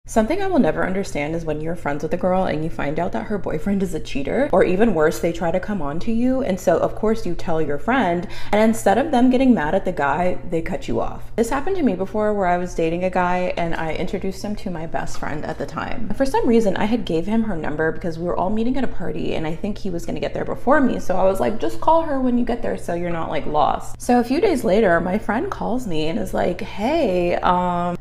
Something I will never understand is when you're friends with a girl and you find out that her boyfriend is a cheater, or even worse, they try to come on to you. And so of course you tell your friend, and instead of them getting mad at the guy, they cut you off. This happened to me before, where I was dating a guy and I introduced him to my best friend at the time. And for some reason, I had gave him her number because we were all meeting at a party and I think he was gonna get there before me. So I was like, just call her when you get there so you're not like lost. So a few days later, my friend calls me and is like, hey,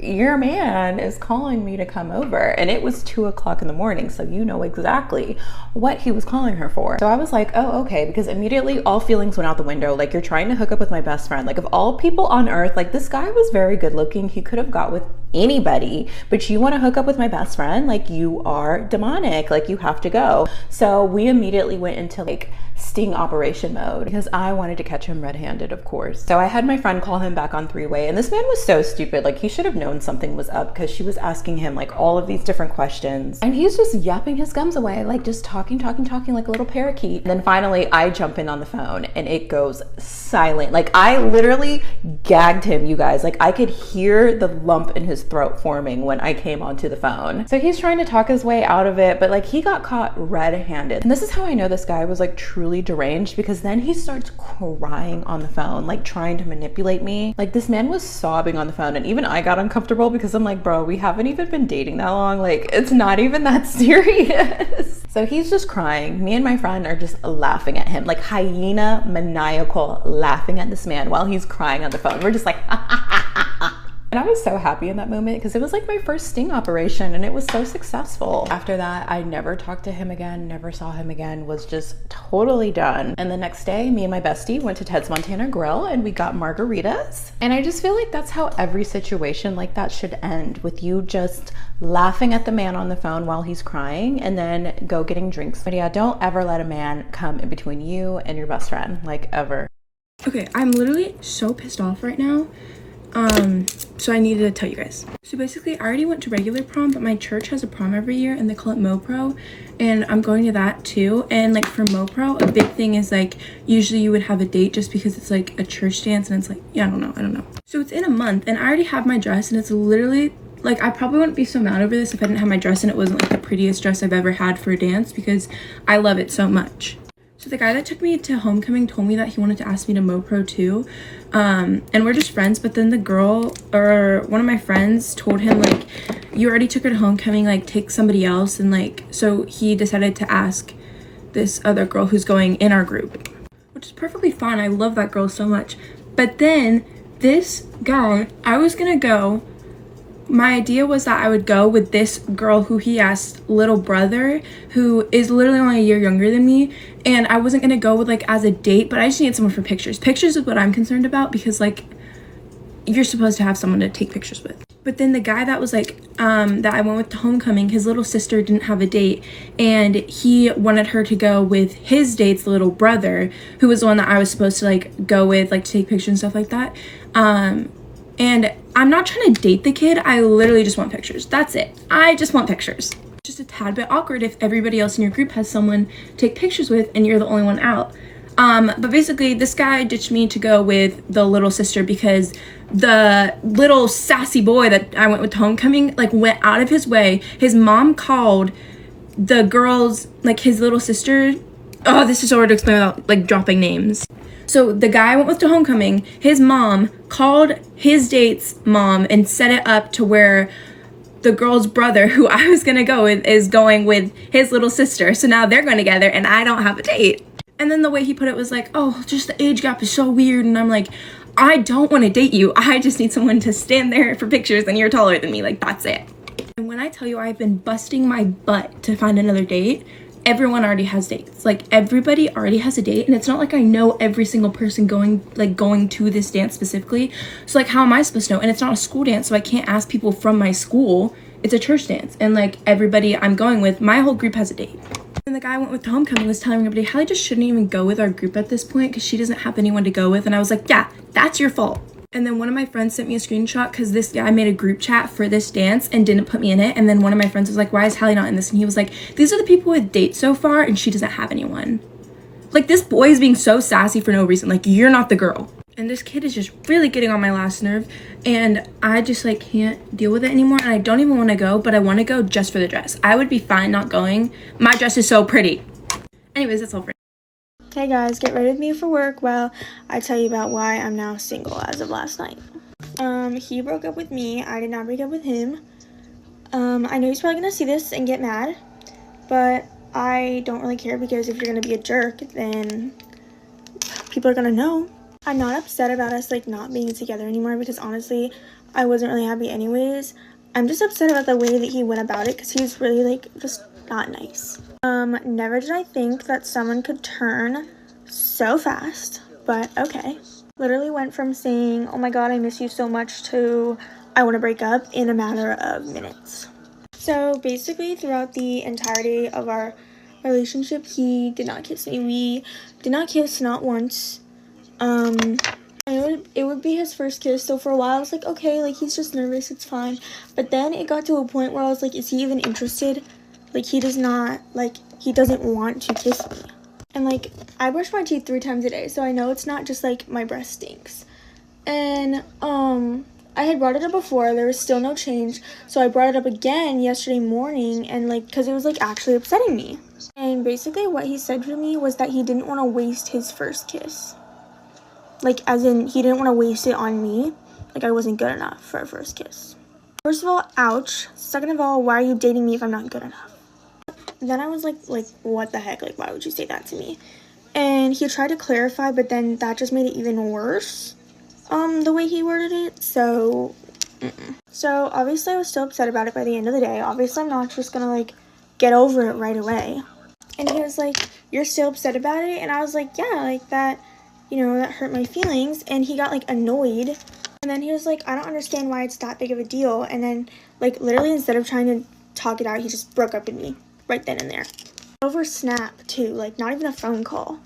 your man is calling me to come over. And it was 2 o'clock in the morning, so you know exactly what he was calling her for. So I was like, oh, okay, because immediately all feelings went out the window. Like, you're trying to hook up with my best friend. Like, of all people on earth, like, this guy was very good looking. He could have got with anybody, but you want to hook up with my best friend? Like, you are demonic. Like, you have to go. So we immediately went into like sting operation mode because I wanted to catch him red-handed, of course. So I had my friend call him back on three-way, and this man was so stupid. Like, he should have known something was up because she was asking him like all of these different questions and he's just yapping his gums away, like just talking like a little parakeet. And then finally I jump in on the phone and it goes silent. Like, I literally gagged him, you guys. Like, I could hear the lump in his throat forming when I came onto the phone. So he's trying to talk his way out of it, but like, he got caught red-handed. And this is how I know this guy was like truly deranged, because then he starts crying on the phone, like trying to manipulate me. Like, this man was sobbing on the phone, and even I got uncomfortable because I'm like, bro, we haven't even been dating that long. Like, it's not even that serious. So he's just crying. Me and my friend are just laughing at him, like hyena maniacal, laughing at this man while he's crying on the phone. We're just like, and I was so happy in that moment because it was like my first sting operation and it was so successful. After that, I never talked to him again, never saw him again, was just totally done. And the next day, me and my bestie went to Ted's Montana Grill and we got margaritas. And I just feel like that's how every situation like that should end, with you just laughing at the man on the phone while he's crying and then go getting drinks. But yeah, don't ever let a man come in between you and your best friend, like, ever. Okay, I'm literally so pissed off right now. So I needed to tell you guys. So basically, I already went to regular prom, but my church has a prom every year and they call it MoPro, and I'm going to that too. And like, for MoPro, a big thing is like, usually you would have a date just because it's like a church dance and it's like, yeah, I don't know. So it's in a month and I already have my dress, and it's literally like, I probably wouldn't be so mad over this if I didn't have my dress and it wasn't like the prettiest dress I've ever had for a dance, because I love it so much. So the guy that took me to homecoming told me that he wanted to ask me to MoPro too. And we're just friends, but then the girl, or one of my friends, told him like, you already took her to homecoming, like take somebody else. And like, so he decided to ask this other girl who's going in our group, which is perfectly fine. I love that girl so much. But then this guy, I was gonna go, my idea was that I would go with this girl who he asked little brother, who is literally only a year younger than me, and I wasn't gonna go with like as a date, but I just needed someone for pictures. Pictures is what I'm concerned about, because like, you're supposed to have someone to take pictures with. But then the guy that was like, that I went with to homecoming, his little sister didn't have a date, and he wanted her to go with his date's little brother, who was the one that I was supposed to like go with, like to take pictures and stuff like that. And I'm not trying to date the kid. I literally just want pictures. That's it. I just want pictures. Just a tad bit awkward if everybody else in your group has someone to take pictures with and you're the only one out. But basically, this guy ditched me to go with the little sister because the little sassy boy that I went with to homecoming like went out of his way. His mom called the girls, like his little sister. Oh, this is so hard to explain without like dropping names. So the guy I went with to homecoming, his mom called his date's mom and set it up to where the girl's brother, who I was gonna go with, is going with his little sister. So now they're going together and I don't have a date. And then the way he put it was like, oh, just the age gap is so weird. And I'm like, I don't want to date you. I just need someone to stand there for pictures and you're taller than me. Like, that's it. And when I tell you I've been busting my butt to find another date, everyone already has dates. Like, everybody already has a date, and it's not like I know every single person going to this dance specifically. So like, how am I supposed to know? And it's not a school dance, so I can't ask people from my school. It's a church dance, and like, everybody I'm going with, my whole group has a date. And the guy I went with to homecoming was telling everybody Hallie just shouldn't even go with our group at this point because she doesn't have anyone to go with. And I was like, yeah, that's your fault. And then one of my friends sent me a screenshot because this guy made a group chat for this dance and didn't put me in it. And then one of my friends was like, why is Hallie not in this? And he was like, these are the people with dates so far and she doesn't have anyone. Like, this boy is being so sassy for no reason. Like, you're not the girl. And this kid is just really getting on my last nerve, and I just like can't deal with it anymore, and I don't even want to go, but I want to go just for the dress. I would be fine not going. My dress is so pretty. Anyways, that's all for now. Okay guys, get ready with me for work while I tell you about why I'm now single as of last night. He broke up with me. I did not break up with him. I know he's probably gonna see this and get mad, but I don't really care, because if you're gonna be a jerk, then people are gonna know. I'm not upset about us like not being together anymore, because honestly, I wasn't really happy anyways. I'm just upset about the way that he went about it, because he's really like just not nice. Never did I think that someone could turn so fast, but okay. Literally went from saying, oh my god, I miss you so much, to I want to break up in a matter of minutes. So basically throughout the entirety of our relationship, he did not kiss me. We did not kiss, not once. It would be his first kiss, so for a while I was like, okay, like he's just nervous, it's fine. But then it got to a point where I was like, is he even interested? Like he doesn't want to kiss me. And like I brush my teeth 3 times a day, so I know it's not just like my breath stinks. And I had brought it up before, there was still no change, so I brought it up again yesterday morning, and like because it was like actually upsetting me. And basically what he said to me was that he didn't want to waste his first kiss. Like, as in, he didn't want to waste it on me. Like, I wasn't good enough for a first kiss. First of all, ouch. Second of all, why are you dating me if I'm not good enough? Then I was like, what the heck? Like, why would you say that to me? And he tried to clarify, but then that just made it even worse, the way he worded it. So, So, obviously, I was still upset about it by the end of the day. Obviously, I'm not just gonna, like, get over it right away. And he was like, you're still upset about it? And I was like, yeah, like, that hurt my feelings. And he got like annoyed, and then he was like, I don't understand why it's that big of a deal. And then like literally instead of trying to talk it out, he just broke up with me right then and there, over Snap too, like not even a phone call.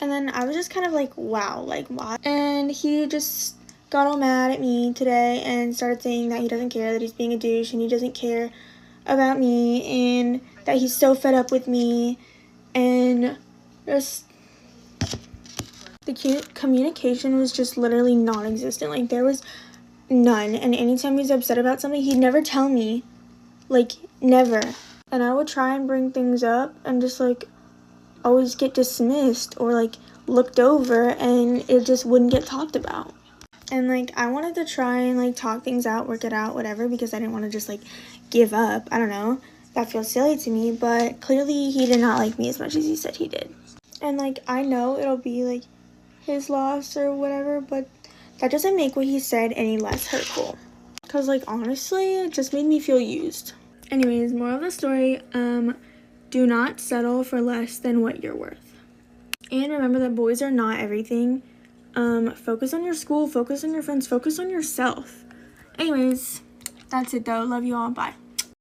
And then I was just kind of like, wow, like why? And he just got all mad at me today and started saying that he doesn't care, that he's being a douche, and he doesn't care about me, and that he's so fed up with me, and just the communication was just literally non-existent. Like there was none. And anytime he was upset about something, he'd never tell me, like never. And I would try and bring things up and just like always get dismissed or like looked over, and it just wouldn't get talked about. And like I wanted to try and like talk things out, work it out, whatever, because I didn't want to just like give up. I don't know, that feels silly to me, but clearly he did not like me as much as he said he did. And like I know it'll be like his loss or whatever, but that doesn't make what he said any less hurtful, because like honestly it just made me feel used. Anyways, moral of the story, do not settle for less than what you're worth, and remember that boys are not everything. Focus on your school, focus on your friends, focus on yourself. Anyways, that's it though. Love you all. Bye.